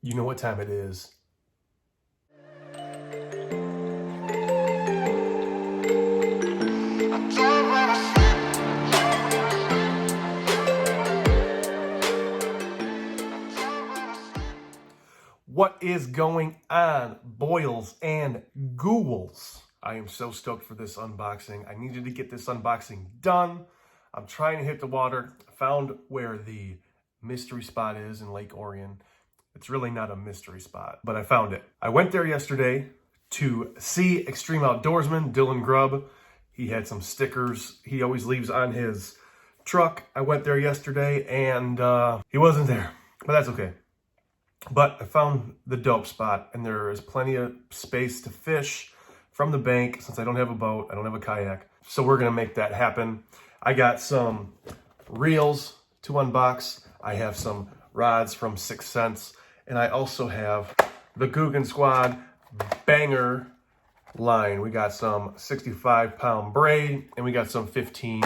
You know what time it is. What is going on, boils and ghouls? I am so stoked for this unboxing. I needed to get this unboxing done. I'm trying to hit the water. I found where the mystery spot is in Lake Orion. It's really not a mystery spot, but I found it. I went there yesterday to see Extreme Outdoorsman Dylan Grubb. He had some stickers he always leaves on his truck. I went there yesterday and he wasn't there, but that's okay. But I found the dope spot, and there is plenty of space to fish from the bank since I don't have a boat, I don't have a kayak. So we're gonna make that happen. I got some reels to unbox. I have some rods from 6 Sense, and I also have the Guggen Squad banger line. We got some 65-pound braid, and we got some 15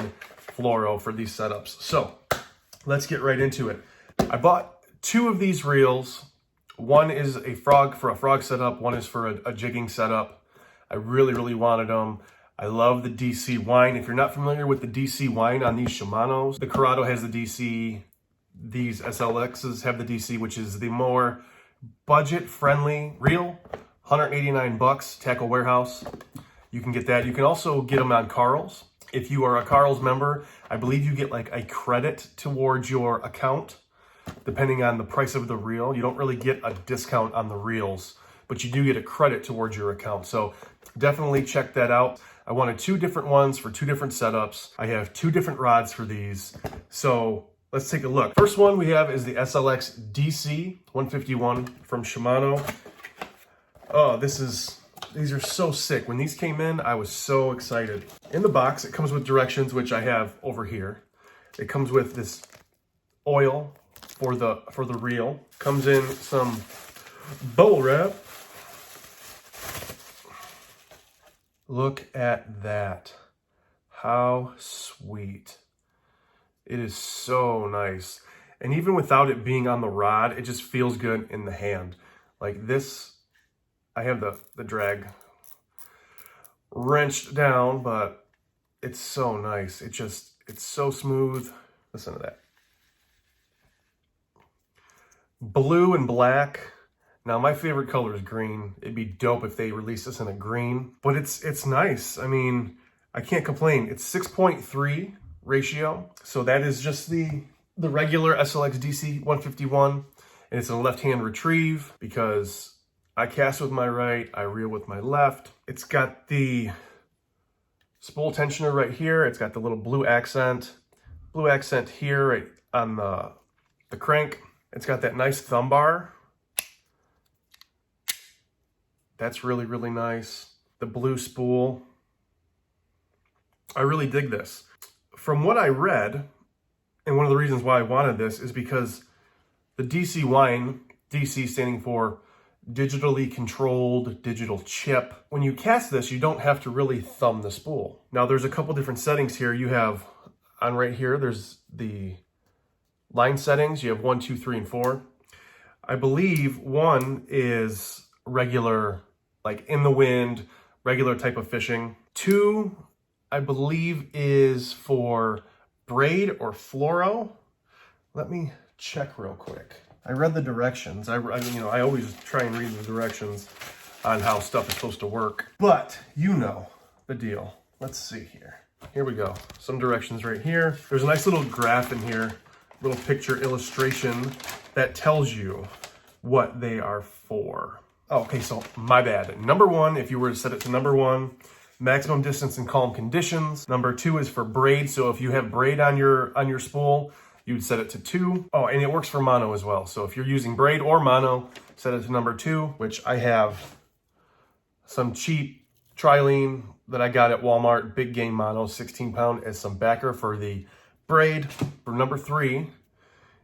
fluoro for these setups. So let's get right into it. I bought 2 of these reels. One is a frog for a frog setup. One is for a jigging setup. I really wanted them. I love the DC wine. If you're not familiar with the DC wine on these Shimanos, the Corrado has the DC. These SLXs have the DC, which is the more budget-friendly reel. 189 bucks, Tackle Warehouse. You can get that. You can also get them on Carl's. If you are a Carl's member, I believe you get like a credit towards your account, depending on the price of the reel. You don't really get a discount on the reels, but you do get a credit towards your account. So definitely check that out. I wanted 2 different ones for 2 different setups. I have 2 different rods for these. So let's take a look. First one we have is the SLX DC 151 from Shimano. Oh, these are so sick. When these came in, I was so excited. In the box, it comes with directions, which I have over here. It comes with this oil for the reel. Comes in some bubble wrap. Look at that. How sweet. It is so nice. And even without it being on the rod, it just feels good in the hand. Like this, I have the drag wrenched down, but it's so nice. It's so smooth. Listen to that. Blue and black. Now my favorite color is green. It'd be dope if they released this in a green, but it's nice. I mean, I can't complain. It's 6.3 ratio. So that is just the regular SLX DC 151, and it's a left-hand retrieve because I cast with my right, I reel with my left. It's got the spool tensioner right here. It's got the little blue accent here right on the crank. It's got that nice thumb bar. That's really nice. The blue spool. I really dig this. From what I read, and one of the reasons why I wanted this is because the DC wine, DC standing for digitally controlled digital chip. When you cast this, you don't have to really thumb the spool. Now there's a couple different settings here. You have on right here, there's the line settings. You have 1, 2, 3, and 4. I believe 1 is regular, like in the wind, regular type of fishing. 2, I believe, is for braid or fluoro. Let me check real quick. I read the directions. I always try and read the directions on how stuff is supposed to work, but you know the deal. Let's see here. Here we go. Some directions right here. There's a nice little graph in here, little picture illustration that tells you what they are for. Oh, okay, so my bad. Number 1, if you were to set it to number 1, maximum distance in calm conditions. Number 2 is for braid. So if you have braid on your spool, you would set it to 2. Oh, and it works for mono as well. So if you're using braid or mono, set it to number 2, which I have some cheap trilene that I got at Walmart, big game mono, 16-pound, as some backer for the braid. For number 3,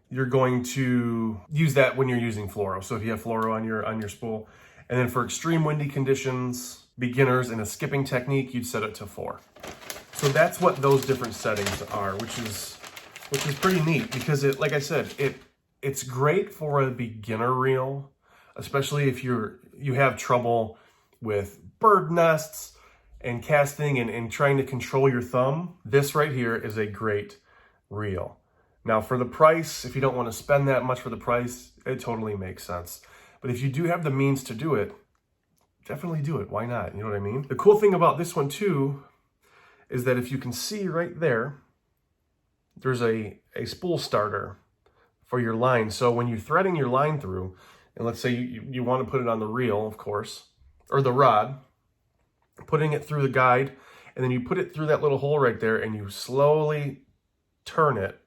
you're going to use that when you're using fluoro. So if you have fluoro on your spool. And then for extreme windy conditions, beginners, and a skipping technique, you'd set it to 4. So that's what those different settings are, which is pretty neat because it, like I said, it's great for a beginner reel, especially if you have trouble with bird nests and casting and trying to control your thumb. This right here is a great reel. Now for the price, if you don't want to spend that much for the price, it totally makes sense. But if you do have the means to do it, definitely do it. Why not? You know what I mean? The cool thing about this one too is that if you can see right there, there's a spool starter for your line. So when you're threading your line through, and let's say you want to put it on the reel, of course, or the rod, putting it through the guide, and then you put it through that little hole right there and you slowly turn it,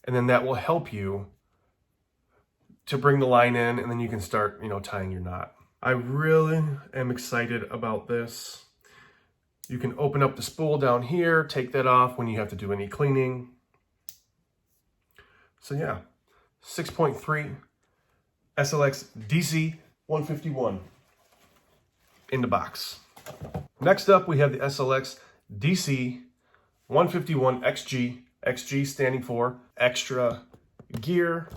and then that will help you to bring the line in, and then you can start, tying your knot. I really am excited about this. You can open up the spool down here, take that off when you have to do any cleaning. So yeah, 6.3 SLX DC 151 in the box. Next up, we have the SLX DC 151 XG. XG standing for extra gear.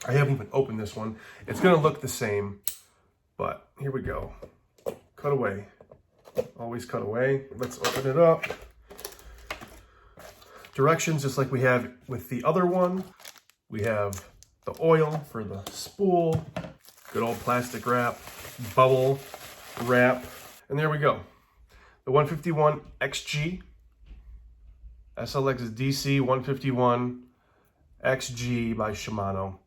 I haven't even opened this one. It's gonna look the same, but here we go. Cut away. Always cut away. Let's open it up. Directions, just like we have with the other one. We have the oil for the spool, good old plastic wrap, bubble wrap, and there we go. The 151 XG, SLX DC 151 XG by Shimano.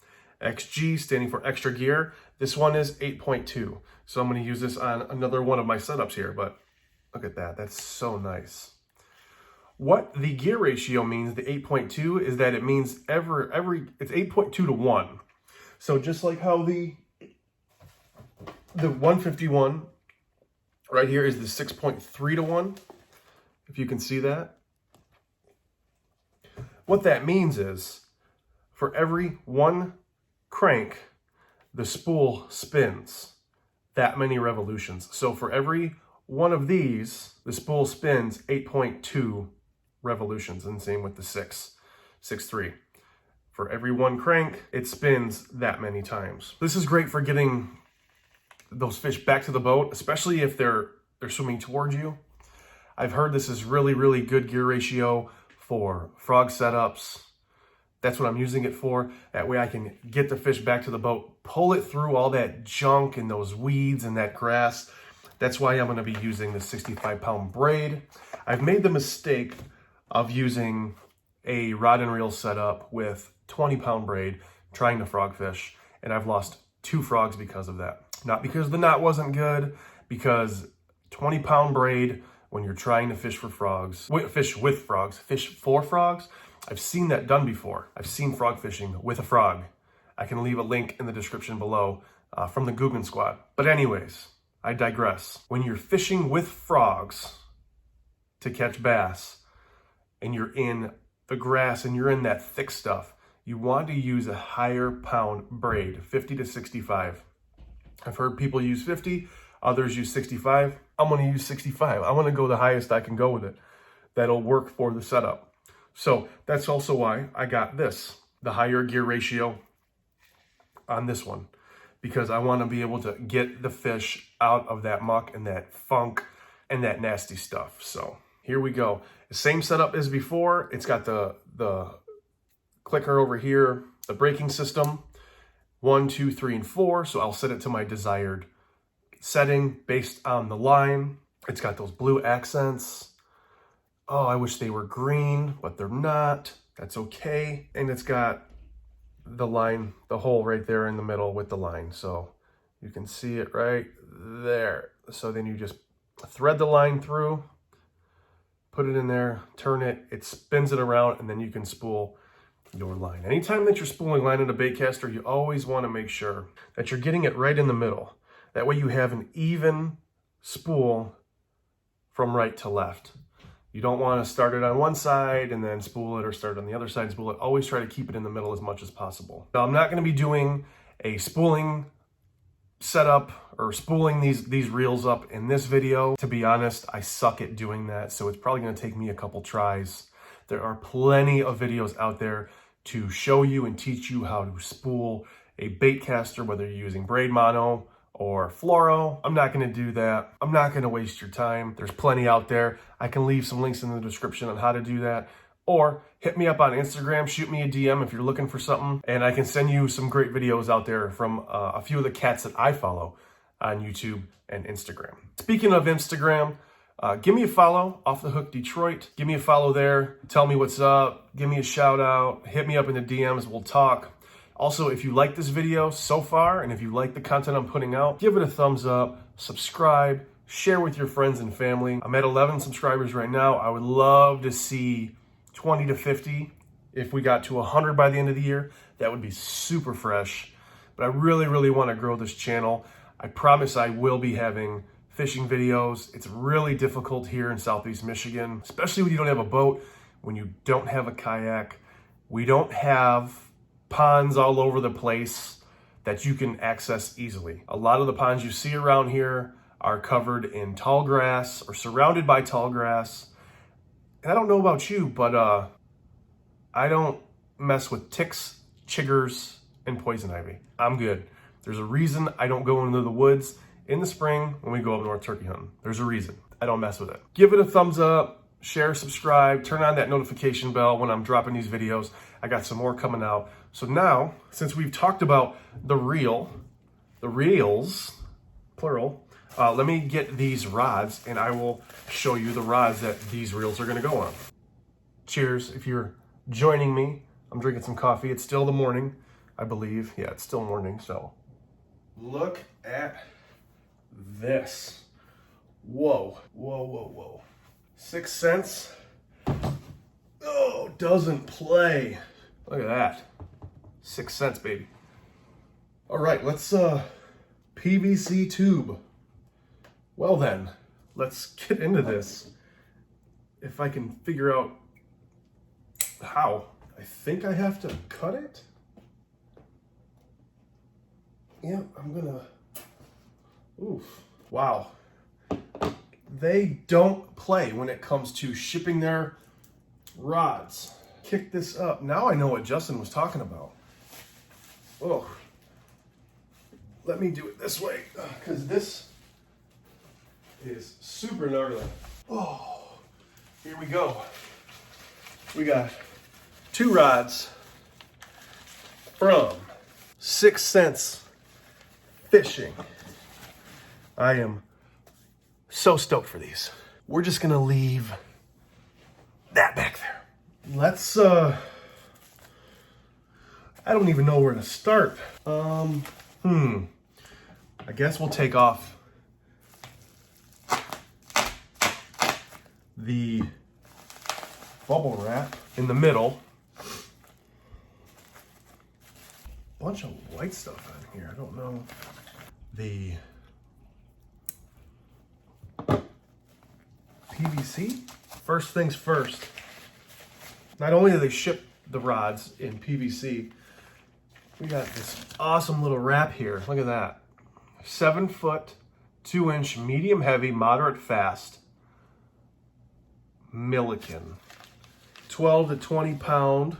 XG standing for extra gear. This one is 8.2. So I'm going to use this on another one of my setups here, but look at that. That's so nice. What the gear ratio means, the 8.2, is that it means it's 8.2 to 1. So just like how the 151 right here is the 6.3 to 1, if you can see that. What that means is for every one crank, the spool spins that many revolutions. So for every one of these, the spool spins 8.2 revolutions, and same with the 6.3. For every one crank, it spins that many times. This is great for getting those fish back to the boat, especially if they're swimming towards you. I've heard this is really, really good gear ratio for frog setups. That's what I'm using it for. That way I can get the fish back to the boat, pull it through all that junk and those weeds and that grass. That's why I'm going to be using the 65-pound braid. I've made the mistake of using a rod and reel setup with 20-pound braid trying to frog fish, and I've lost 2 frogs because of that. Not because the knot wasn't good, because 20-pound braid, when you're trying to fish for frogs, fish for frogs, I've seen that done before. I've seen frog fishing with a frog. I can leave a link in the description below from the Guggen Squad. But anyways, I digress. When you're fishing with frogs to catch bass, and you're in the grass and you're in that thick stuff, you want to use a higher pound braid, 50 to 65. I've heard people use 50, others use 65. I'm going to use 65. I want to go the highest I can go with it. That'll work for the setup. So that's also why I got this, the higher gear ratio on this one, because I want to be able to get the fish out of that muck and that funk and that nasty stuff. So here we go. The same setup as before. It's got the clicker over here, the braking system, 1, 2, 3, and 4. So I'll set it to my desired setting based on the line. It's got those blue accents. Oh, I wish they were green, but they're not. That's okay. And it's got the line, the hole right there in the middle with the line. So you can see it right there. So then you just thread the line through, put it in there, turn it, it spins it around, and then you can spool your line. Anytime that you're spooling line in a bait caster, you always want to make sure that you're getting it right in the middle. That way you have an even spool from right to left. You don't want to start it on one side and then spool it, or start on the other side and spool it. Always try to keep it in the middle as much as possible. Now, I'm not going to be doing a spooling setup or spooling these reels up in this video. To be honest, I suck at doing that, so it's probably going to take me a couple tries. There are plenty of videos out there to show you and teach you how to spool a bait caster, whether you're using braid mono or fluoro. I'm not going to do that. I'm not going to waste your time. There's plenty out there. I can leave some links in the description on how to do that. Or hit me up on Instagram, shoot me a DM if you're looking for something, and I can send you some great videos out there from a few of the cats that I follow on YouTube and Instagram. Speaking of Instagram, give me a follow, Off the Hook Detroit. Give me a follow there. Tell me what's up. Give me a shout out. Hit me up in the DMs. We'll talk. Also, if you like this video so far, and if you like the content I'm putting out, give it a thumbs up, subscribe, share with your friends and family. I'm at 11 subscribers right now. I would love to see 20 to 50. If we got to 100 by the end of the year, that would be super fresh. But I really, really want to grow this channel. I promise I will be having fishing videos. It's really difficult here in Southeast Michigan, especially when you don't have a boat, when you don't have a kayak. We don't have ponds all over the place that you can access easily. A lot of the ponds you see around here are covered in tall grass or surrounded by tall grass. And I don't know about you, but I don't mess with ticks, chiggers, and poison ivy. I'm good. There's a reason I don't go into the woods in the spring when we go up north turkey hunting. There's a reason. I don't mess with it. Give it a thumbs up, share, subscribe, turn on that notification bell when I'm dropping these videos. I got some more coming out. So now, since we've talked about the reels, plural, let me get these rods and I will show you the rods that these reels are gonna go on. Cheers, if you're joining me. I'm drinking some coffee. It's still the morning, I believe. Yeah, it's still morning, so. Look at this. Whoa, whoa, whoa, whoa. 6 cents. Oh, doesn't play. Look at that. 6 cents, baby. All right, let's PVC tube. Well then, let's get into this. If I can figure out how. I think I have to cut it. Yeah, I'm gonna, oof, wow. They don't play when it comes to shipping their rods. Kick this up. Now I know what Justin was talking about. Oh, let me do it this way, because this is super gnarly. Oh, here we go. We got 2 rods from 6 Sense Fishing. I am so stoked for these. We're just gonna leave that back there. Let's, I don't even know where to start. I guess we'll take off the bubble wrap in the middle. Bunch of white stuff on here. I don't know. The PVC. First things first. Not only do they ship the rods in PVC, we got this awesome little wrap here. Look at that. 7 foot, 2 inch, medium heavy, moderate fast Milliken. 12 to 20 pound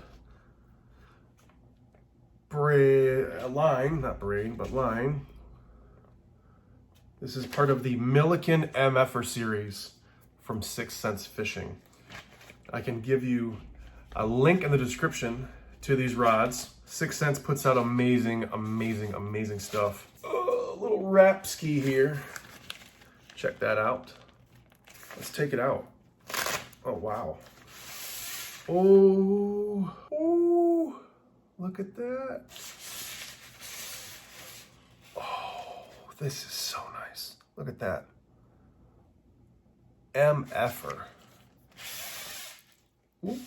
line, not braid, but line. This is part of the Milliken MFer series from 6 Sense Fishing. I can give you a link in the description to these rods. 6 Sense puts out amazing, amazing, amazing stuff. Oh, a little wrap ski here. Check that out. Let's take it out. Oh, wow. Oh, oh, look at that. Oh, this is so nice. Look at that. MFer. Ooh.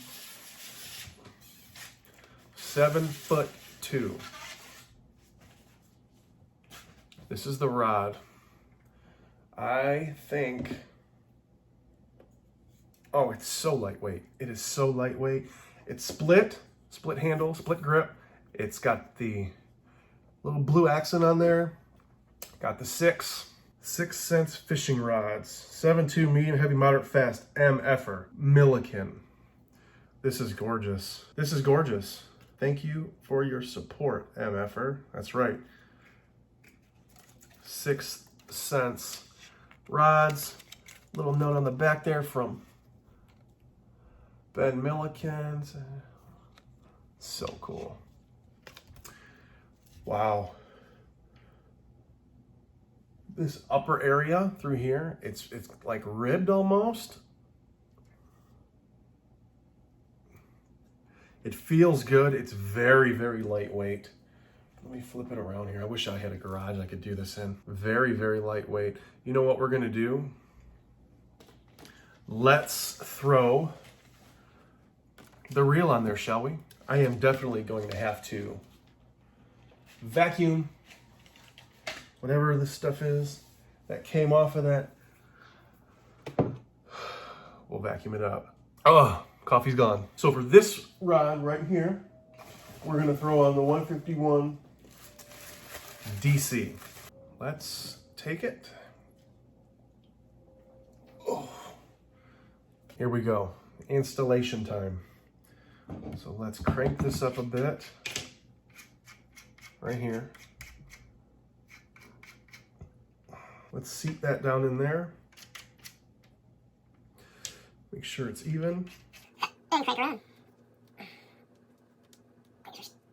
7'2". This is the rod. I think, oh, it's so lightweight. It is so lightweight. It's split handle, split grip. It's got the little blue accent on there. Got the 6 Sense fishing rods. 7'2", medium, heavy, moderate, fast, MFer, Milliken. This is gorgeous. This is gorgeous. Thank you for your support, MFer. That's right. 6 Sense rods. Little note on the back there from Ben Milliken. So cool. Wow. This upper area through here, it's like ribbed almost. It feels good. It's very, very lightweight. Let me flip it around here. I wish I had a garage I could do this in. Very, very lightweight. You know what we're gonna do? Let's throw the reel on there, shall we? I am definitely going to have to vacuum whatever this stuff is that came off of that. We'll vacuum it up. Oh, coffee's gone. So for this rod right here, we're gonna throw on the 151 DC. Let's take it. Oh. Here we go, installation time. So let's crank this up a bit, right here. Let's seat that down in there. Make sure it's even. And crank around.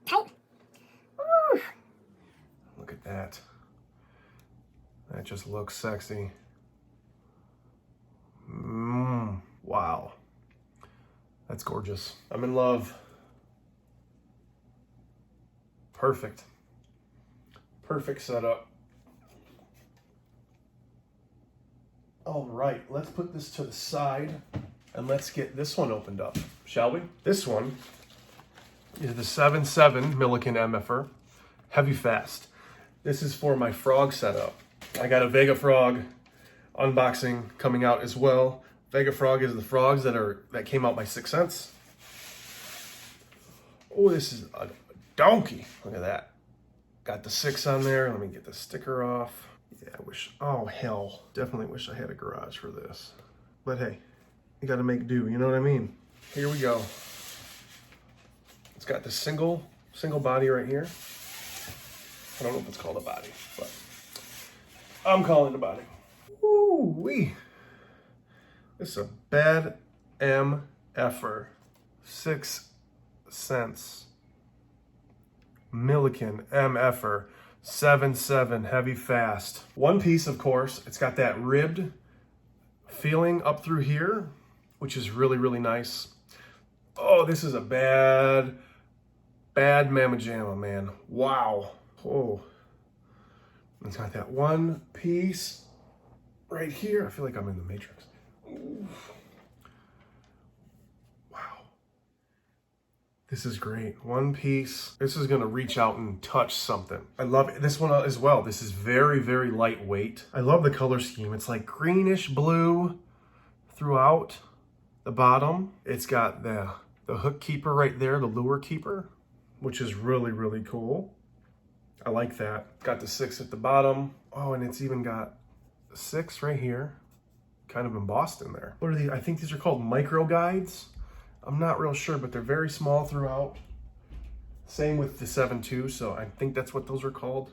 Tight. Woo. Look at that. That just looks sexy. Wow. That's gorgeous. I'm in love. Perfect. Perfect setup. All right, let's put this to the side and let's get this one opened up, shall we? This one is the 7.7 Milliken MFer Heavy Fast. This is for my frog setup. I got a Vega Frog unboxing coming out as well. Vega Frog is the frogs that came out by 6 Sense. Oh, this is a donkey. Look at that. Got the 6 on there. Let me get the sticker off. Yeah, I wish, oh hell. Definitely wish I had a garage for this. But hey, you gotta make do, you know what I mean? Here we go. It's got the single body right here. I don't know if it's called a body, but I'm calling it a body. Ooh-wee. This is a bad MFer. 6 Sense Milliken MFer 7.7 Heavy Fast. One piece, of course. It's got that ribbed feeling up through here, which is really, really nice. Oh, this is a bad mamma jamma, man. Wow. Oh. It's got that one piece right here. I feel like I'm in the Matrix. Ooh. Wow. This is great. One piece. This is going to reach out and touch something. I love this one as well. This is very, very lightweight. I love the color scheme. It's like greenish blue throughout the bottom. It's got the hook keeper right there, the lure keeper, which is really, really cool. I like that. Got the 6 at the bottom. Oh, and it's even got 6 right here, kind of embossed in there. What are these? I think these are called micro guides. I'm not real sure, but they're very small throughout. Same with the 7.2, so I think that's what those are called.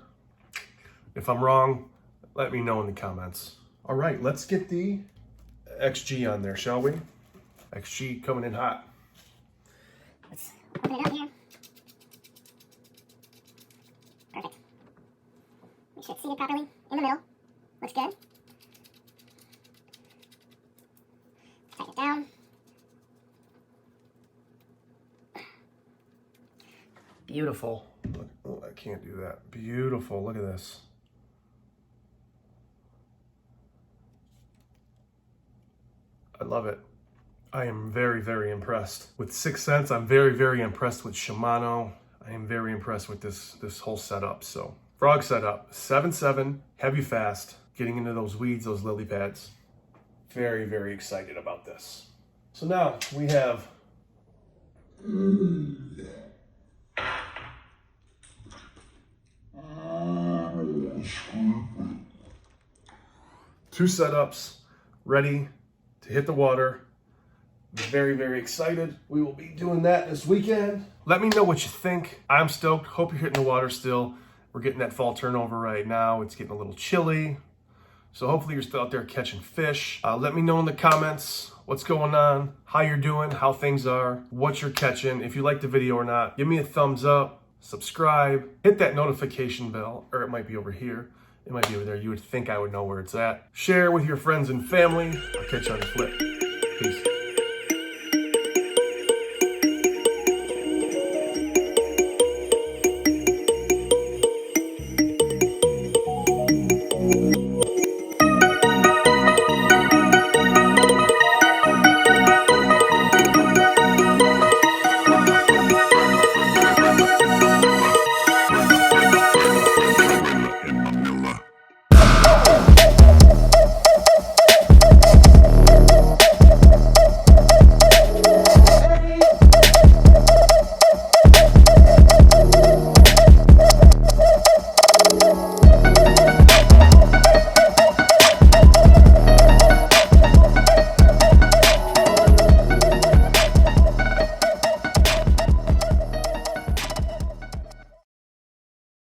If I'm wrong, let me know in the comments. All right, let's get the XG on there, shall we? XG coming in hot. Let's open it up here. Perfect. Make sure it's seated properly in the middle. Looks good. Tighten it down. Beautiful. Look, oh, I can't do that. Beautiful. Look at this. I love it. I am very, very impressed with 6 Sense. I'm very, very impressed with Shimano. I am very impressed with this whole setup. So, frog setup, 7.7, heavy fast, getting into those weeds, those lily pads. Very, very excited about this. So now we have two setups ready to hit the water. Very, very excited. We will be doing that this weekend. Let me know what you think. I'm stoked. Hope you're hitting the water still. We're getting that fall turnover right now. It's getting a little chilly. So hopefully you're still out there catching fish. Let me know in the comments what's going on, how you're doing, how things are, what you're catching. If you like the video or not, give me a thumbs up, subscribe, hit that notification bell, or it might be over here. It might be over there. You would think I would know where it's at. Share with your friends and family. I'll catch you on the flip. Peace.